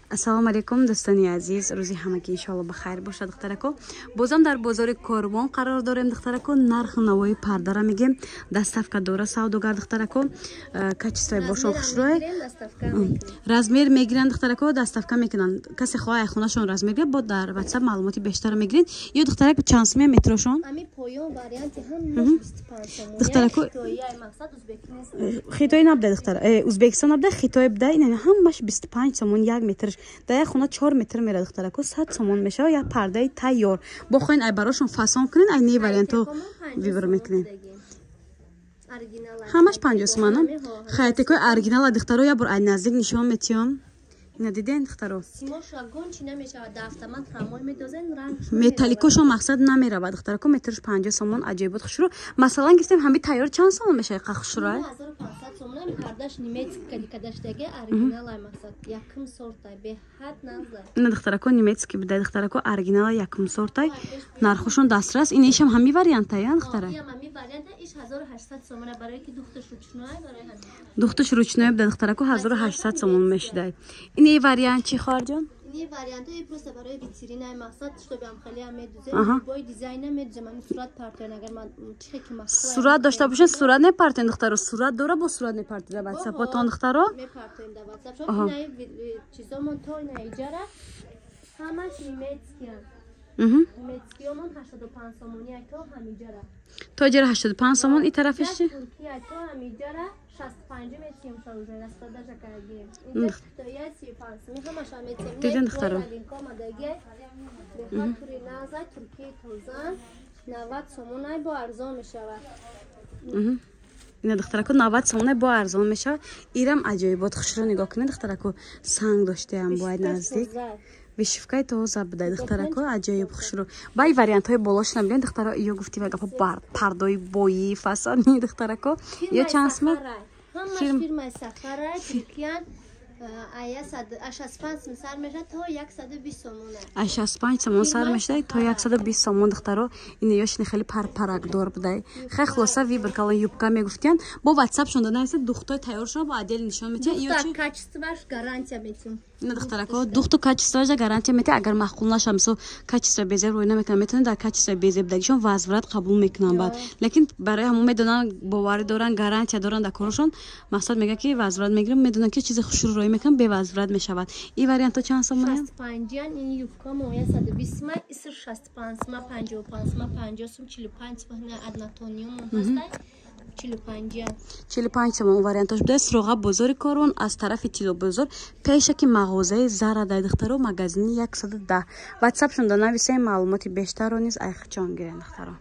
ассалому алейкум дӯстони азиз, рӯзи ҳамагӣ иншоалло бахайр бошад. духтарако бозам дар бозори Корвон қарор дорем. духтарако нарху навои пардара мегем. Доставка дора савдогар. духтарако качествои бошон хушрӯе размер мегиранд. духтарако доставка мекунанд. касе хоҳа ай хонашон размер гирад бо дар WhatsApp маълумоти бештар мегиред. ё духтарако чанд сум метрошон? ами поён варианти ҳам 25 сом. духтарако хитои набда духтар узбекистон набда хитои бда ин ҳамаш 25 сомон 1 метр. Дар як хона 4 метр мера духтарако 100 сомон мешава. Я пардаи тайёр. Бо хоин ай барошон фасон кунин, ай не варианто вибр мекунин. Ҳамаш 50 сомон. Хайтекои оригинал духтаро я бор ай наздик нишон метиём. Ина диден духтаро? Симош агон чи намешава да автомат фрамой медозен ранг. Металликошо мақсад намерава духтарако метрш 50 сомон аҷоибот хушрӯ. Масалан гирифтем ҳами тайёр чанд сомон мешава қа хушрӯ? 1500 сомон пардаш немецкий кадашдаги оригинал ай мақсад якм сортай беҳад назар. Ина духтарако немецкий буда духтарако оригинал якм сортай нархошон дастрас. Ин ишам ҳами варианта я духтара? Ҳами варианта иш 1800 сомон барои ки духташ ручной барои ҳамин. Духташ ручной буда духтарако 1800 сомон мешидай. Ин вариант чи хоҳарҷон? Ин вариант просто барои витрина мақсад чтобы ам хали ам медузем бой дизайна медузем ам сурат партен агар ман чихе ки мақсад сурат дошта бошен сурат не партен духтаро сурат дора бо сурат не партен да WhatsApp потон духтаро не партен да WhatsApp шо ин чизомон то ин иҷара ҳамаш немецкий немецкий мон 85 сомони ай то ҳам иҷара то иҷара 85 сомон ин тарафиш чи туркия ай то ҳам иҷара 65 метрим шо уже раста даже кардем ин то я 35 ми ҳамаш ам метем диден духтаро комадаги бехат тури наза туркия тозан 90 сомон ай бо арзон мешавад. Ина духтарако 90 сомон ай бо арзон мешавад. Ирам аҷоибот хушро нигоҳ кунед духтарако санг доштаам бо ай наздик вишивкаи тоза буда духтарако аҷоиб хушро бай вариантҳои болош набинед духтаро ё гуфти ва гапа бар пардои бои фасони духтарако ё чанд сум фирмаи сафарай туркиян ая 65 сар меша то 120 сомон 65 сомон сар меша то 120 сомон духтаро ин ёшни хели паракдор будай хай хулоса вибр кала юбка мегуфтиян бо WhatsApp шон данаиса духтои тайёршон бо адел нишон метия ё чи качестваш гарантия метим ина духтарако духту качестваш гарантия метия агар махкул наша мисол качество безе рӯй намекунад метавонед дар качествои безе будагишон возврат қабул мекунанд баъд лекин барои ҳамон медонанд боварӣ доранд гарантия доранд дар корашон мақсад мегӯяд ки возврат мегирам медонанд ки чизи хушрӯ мекунам бевозврат мешавад. Ин варианто чанд сомон? 65 ин юбка моя 120 ма ис 65 ма 55 ма 50 сум 45 ма однотониум ҳастай 45 сомон вариантош буда сроға бозори Корвон аз тарафи Тило бозор пешаки мағозаи Зара дай духтаро магазини 110 WhatsApp шон да нависем маълумоти бештарро низ айхчон гирен духтаро.